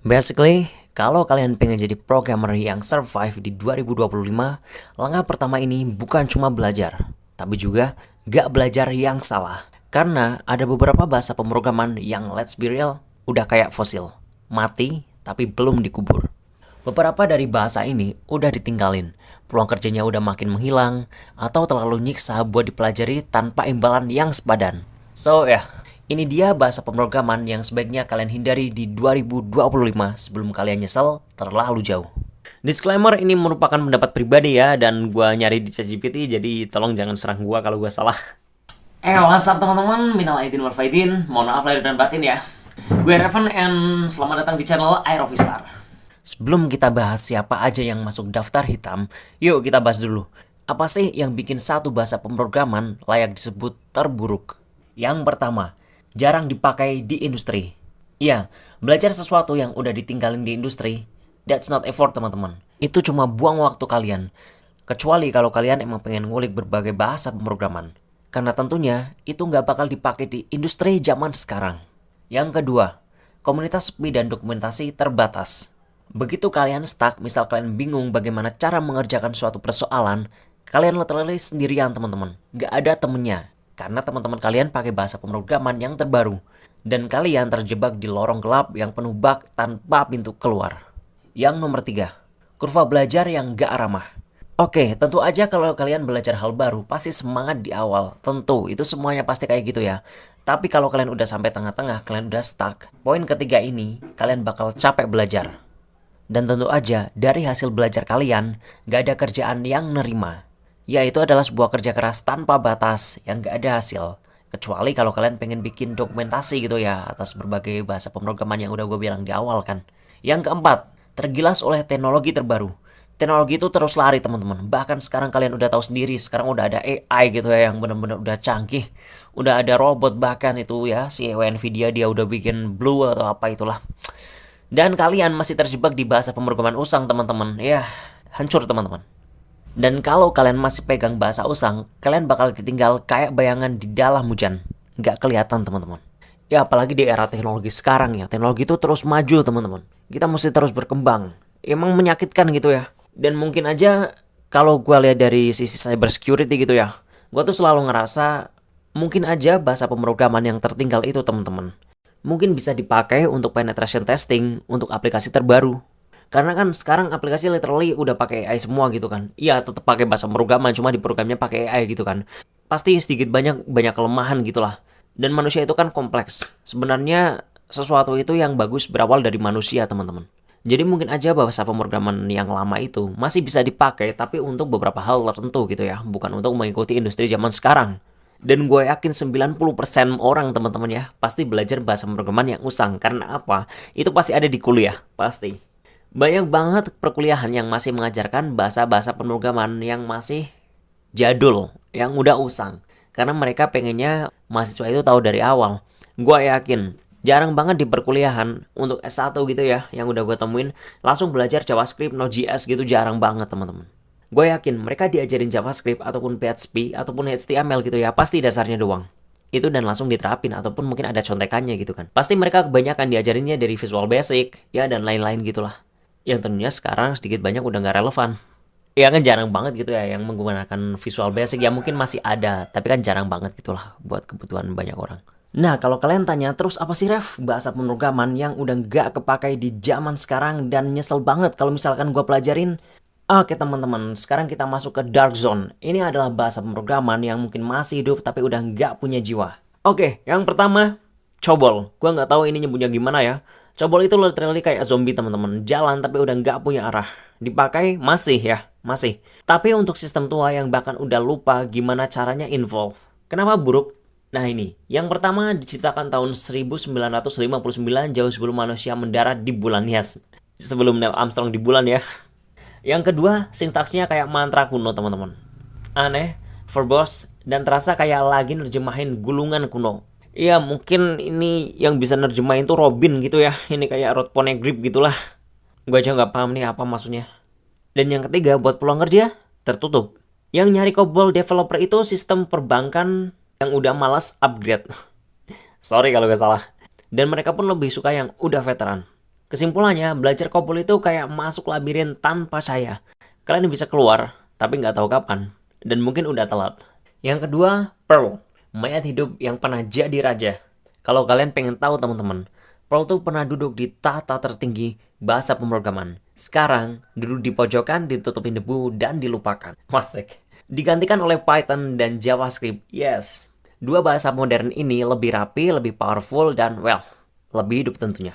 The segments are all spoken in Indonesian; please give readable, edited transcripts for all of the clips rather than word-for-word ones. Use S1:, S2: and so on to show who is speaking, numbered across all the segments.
S1: Basically, kalau kalian pengen jadi programmer yang survive di 2025, langkah pertama ini bukan cuma belajar, tapi juga gak belajar yang salah. Karena ada beberapa bahasa pemrograman yang let's be real, udah kayak fosil. Mati, tapi belum dikubur. Beberapa dari bahasa ini udah ditinggalin, peluang kerjanya udah makin menghilang, atau terlalu nyiksa buat dipelajari tanpa imbalan yang sepadan. So ya, ini dia bahasa pemrograman yang sebaiknya kalian hindari di 2025 sebelum kalian nyesel terlalu jauh. Disclaimer, ini merupakan pendapat pribadi ya, dan gua nyari di ChatGPT, jadi tolong jangan serang gua kalau gua salah. What's up teman-teman, minal aidin wal faidin, mohon maaf lahir dan batin ya. Gue Revan and selamat datang di channel Aerovistar. Sebelum kita bahas siapa aja yang masuk daftar hitam, yuk kita bahas dulu. Apa sih yang bikin satu bahasa pemrograman layak disebut terburuk? Yang pertama, jarang dipakai di industri. Iya, belajar sesuatu yang udah ditinggalin di industri, that's not effort teman-teman. Itu cuma buang waktu kalian. Kecuali kalau kalian emang pengen ngulik berbagai bahasa pemrograman. Karena tentunya itu nggak bakal dipakai di industri zaman sekarang. Yang kedua, komunitas sepi dan dokumentasi terbatas. Begitu kalian stuck, misal kalian bingung bagaimana cara mengerjakan suatu persoalan, kalian literally sendirian teman-teman. Nggak ada temennya. Karena teman-teman kalian pakai bahasa pemrograman yang terbaru. Dan kalian terjebak di lorong gelap yang penuh bug tanpa pintu keluar. Yang nomor 3, kurva belajar yang nggak ramah. Oke, tentu aja kalau kalian belajar hal baru, pasti semangat di awal. Tentu, itu semuanya pasti kayak gitu ya. Tapi kalau kalian udah sampai tengah-tengah, kalian udah stuck. Poin ketiga ini, kalian bakal capek belajar. Dan tentu aja, dari hasil belajar kalian, gak ada kerjaan yang nerima. Ya, itu adalah sebuah kerja keras tanpa batas, yang gak ada hasil. Kecuali kalau kalian pengen bikin dokumentasi gitu ya, atas berbagai bahasa pemrograman yang udah gue bilang di awal kan. Yang keempat, tergilas oleh teknologi terbaru. Teknologi itu terus lari teman-teman. Bahkan sekarang kalian udah tahu sendiri, sekarang udah ada AI gitu ya, yang bener-bener udah canggih. Udah ada robot bahkan itu ya, si Nvidia dia udah bikin Blue atau apa itulah. Dan kalian masih terjebak di bahasa pemrograman usang teman-teman. Ya, hancur teman-teman. Dan kalau kalian masih pegang bahasa usang, kalian bakal ditinggal kayak bayangan di dalam hujan. Nggak kelihatan teman-teman. Ya apalagi di era teknologi sekarang ya. Teknologi itu terus maju teman-teman. Kita mesti terus berkembang. Emang menyakitkan gitu ya. Dan mungkin aja kalau gue lihat dari sisi cyber security gitu ya, gue tuh selalu ngerasa mungkin aja bahasa pemrograman yang tertinggal itu teman-teman mungkin bisa dipakai untuk penetration testing untuk aplikasi terbaru. Karena kan sekarang aplikasi literally udah pakai AI semua gitu kan. Iya, tetap pakai bahasa pemrograman, cuma di programnya pakai AI gitu kan. Pasti sedikit banyak kelemahan gitulah. Dan manusia itu kan kompleks. Sebenarnya sesuatu itu yang bagus berawal dari manusia, teman-teman. Jadi mungkin aja bahasa pemrograman yang lama itu masih bisa dipakai tapi untuk beberapa hal tertentu gitu ya, bukan untuk mengikuti industri zaman sekarang. Dan gue yakin 90% orang teman-teman ya pasti belajar bahasa pemrograman yang usang. Karena apa? Itu pasti ada di kuliah, pasti. Banyak banget perkuliahan yang masih mengajarkan bahasa-bahasa pemrograman yang masih jadul, yang udah usang. Karena mereka pengennya mahasiswa itu tahu dari awal. Gue yakin jarang banget di perkuliahan untuk S1 gitu ya, yang udah gue temuin langsung belajar JavaScript, Node.js gitu jarang banget teman-teman. Gue yakin mereka diajarin JavaScript ataupun PHP ataupun HTML gitu ya, pasti dasarnya doang. Itu dan langsung diterapin ataupun mungkin ada contekannya gitu kan. Pasti mereka kebanyakan diajarinnya dari Visual Basic ya dan lain-lain gitulah. Yang tentunya sekarang sedikit banyak udah nggak relevan. Ya kan jarang banget gitu ya yang menggunakan Visual Basic, ya mungkin masih ada, tapi kan jarang banget gitulah buat kebutuhan banyak orang. Nah kalau kalian tanya terus apa sih Ref bahasa pemrograman yang udah nggak kepakai di zaman sekarang dan nyesel banget kalau misalkan gue pelajarin. Oke teman-teman, sekarang kita masuk ke Dark Zone. Ini adalah bahasa pemrograman yang mungkin masih hidup tapi udah nggak punya jiwa. Oke, yang pertama, COBOL. Gua nggak tahu ini nyebutnya gimana ya. COBOL itu literally kayak zombie teman-teman. Jalan tapi udah nggak punya arah. Dipakai masih ya, masih. Tapi untuk sistem tua yang bahkan udah lupa gimana caranya involve. Kenapa buruk? Nah ini, yang pertama diciptakan tahun 1959 jauh sebelum manusia mendarat di bulan. Yes, sebelum Neil Armstrong di bulan ya. Yang kedua, sintaksnya kayak mantra kuno teman-teman. Aneh, verbose, dan terasa kayak lagi nerjemahin gulungan kuno. Ya mungkin ini yang bisa nerjemahin tuh Robin gitu ya. Ini kayak Rod Poneglyph gitulah. Gue aja gak paham nih apa maksudnya. Dan yang ketiga, buat peluang kerja, tertutup. Yang nyari COBOL developer itu sistem perbankan yang udah malas upgrade. Sorry kalau gak salah. Dan mereka pun lebih suka yang udah veteran. Kesimpulannya, belajar COBOL itu kayak masuk labirin tanpa cahaya. Kalian bisa keluar, tapi nggak tahu kapan. Dan mungkin udah telat. Yang kedua, Perl. Mayat hidup yang pernah jadi raja. Kalau kalian pengen tahu teman-teman, Perl tuh pernah duduk di tahta tertinggi bahasa pemrograman. Sekarang, duduk di pojokan, ditutupin debu, dan dilupakan. Masik. Digantikan oleh Python dan JavaScript. Yes. Dua bahasa modern ini lebih rapi, lebih powerful, dan lebih hidup tentunya.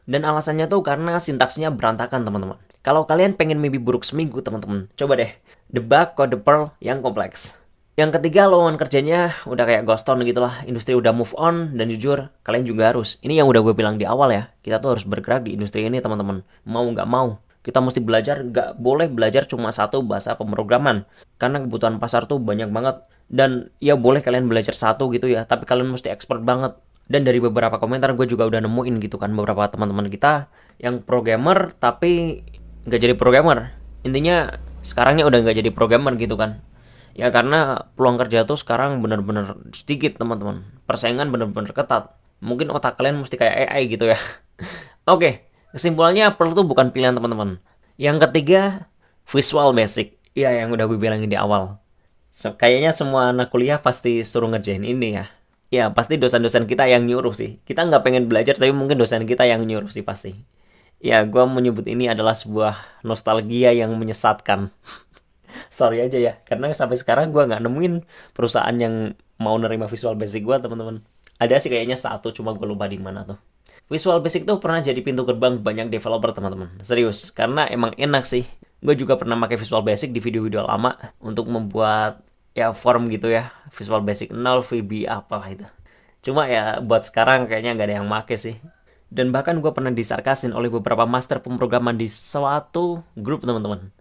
S1: Dan alasannya tuh karena sintaksnya berantakan teman-teman. Kalau kalian pengen mimpi buruk seminggu teman-teman, coba deh debug kode Perl yang kompleks. Yang ketiga, lowongan kerjanya udah kayak ghost town gitu lah. Industri udah move on, dan jujur, kalian juga harus. Ini yang udah gue bilang di awal ya. Kita tuh harus bergerak di industri ini teman-teman. Mau nggak mau. Kita mesti belajar, nggak boleh belajar cuma satu bahasa pemrograman. Karena kebutuhan pasar tuh banyak banget. Dan ya boleh kalian belajar satu gitu ya, tapi kalian mesti expert banget. Dan dari beberapa komentar gue juga udah nemuin gitu kan, beberapa teman-teman kita yang programmer tapi nggak jadi programmer. Intinya sekarangnya udah nggak jadi programmer gitu kan. Ya karena peluang kerja tuh sekarang bener-bener sedikit teman-teman. Persaingan bener-bener ketat. Mungkin otak kalian mesti kayak AI gitu ya. Oke, kesimpulannya Perl tuh bukan pilihan teman-teman. Yang ketiga, Visual Basic. Ya yang udah gue bilangin di awal. Kayaknya semua anak kuliah pasti suruh ngerjain ini ya. Ya pasti dosen-dosen kita yang nyuruh sih. Kita nggak pengen belajar tapi mungkin dosen kita yang nyuruh sih pasti. Ya gue menyebut ini adalah sebuah nostalgia yang menyesatkan. Sorry aja ya, karena sampai sekarang gue nggak nemuin perusahaan yang mau nerima Visual Basic gue teman-teman. Ada sih kayaknya satu, cuma gue lupa di mana tuh. Visual Basic tuh pernah jadi pintu gerbang banyak developer teman-teman. Serius, karena emang enak sih. Gue juga pernah pakai Visual Basic di video-video lama untuk membuat ya form gitu ya. Visual Basic 0, VB apalah itu. Cuma ya buat sekarang kayaknya nggak ada yang make sih. Dan bahkan gue pernah disarkasin oleh beberapa master pemrograman di suatu grup teman-teman.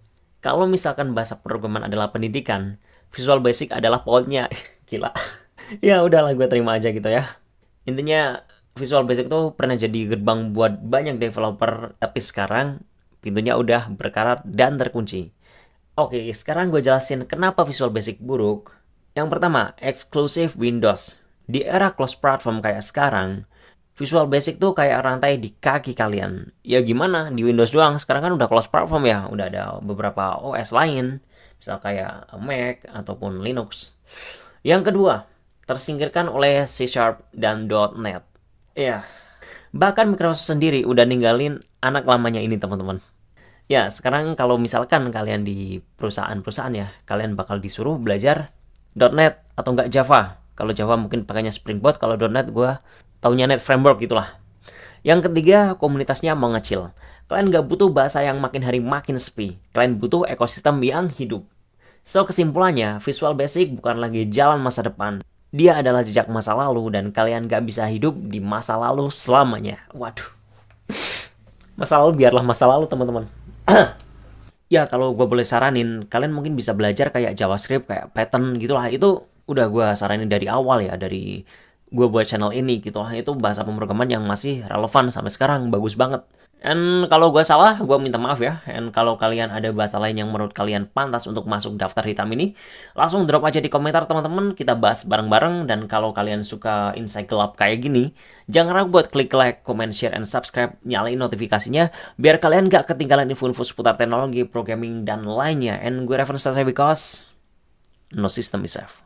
S1: Kalau misalkan bahasa pemrograman adalah pendidikan, Visual Basic adalah poinnya. Gila. Ya udahlah gue terima aja gitu ya. Intinya Visual Basic tuh pernah jadi gerbang buat banyak developer, tapi sekarang pintunya udah berkarat dan terkunci. Oke, sekarang gue jelasin kenapa Visual Basic buruk. Yang pertama, eksklusif Windows. Di era closed platform kayak sekarang, Visual Basic tuh kayak rantai di kaki kalian. Ya gimana, di Windows doang. Sekarang kan udah closed platform ya. Udah ada beberapa OS lain. Misal kayak Mac ataupun Linux. Yang kedua, tersingkirkan oleh C# dan .NET. Ya, bahkan Microsoft sendiri udah ninggalin anak lamanya ini teman-teman. Ya, sekarang kalau misalkan kalian di perusahaan-perusahaan ya, kalian bakal disuruh belajar .NET atau enggak Java. Kalau Java mungkin pakainya Spring Boot, kalau .NET gue taunya Net Framework gitulah. Yang ketiga, komunitasnya mengecil. Kalian nggak butuh bahasa yang makin hari makin sepi. Kalian butuh ekosistem yang hidup. So, kesimpulannya, Visual Basic bukan lagi jalan masa depan. Dia adalah jejak masa lalu dan kalian nggak bisa hidup di masa lalu selamanya. Waduh. Masa lalu biarlah masa lalu teman-teman. Ya kalau gue boleh saranin, kalian mungkin bisa belajar kayak JavaScript, kayak Python gitulah. Itu udah gue saranin dari awal ya, dari gue buat channel ini gitu lah. Itu bahasa pemrograman yang masih relevan sampai sekarang, bagus banget. And kalau gue salah, gue minta maaf ya. And kalau kalian ada bahasa lain yang menurut kalian pantas untuk masuk daftar hitam ini, langsung drop aja di komentar teman-teman, kita bahas bareng-bareng. Dan kalau kalian suka insight gelap kayak gini, jangan ragu buat klik like, comment, share, and subscribe, nyalain notifikasinya, biar kalian gak ketinggalan info-info seputar teknologi, programming, dan lainnya. And gue Revan Stay because no system is safe.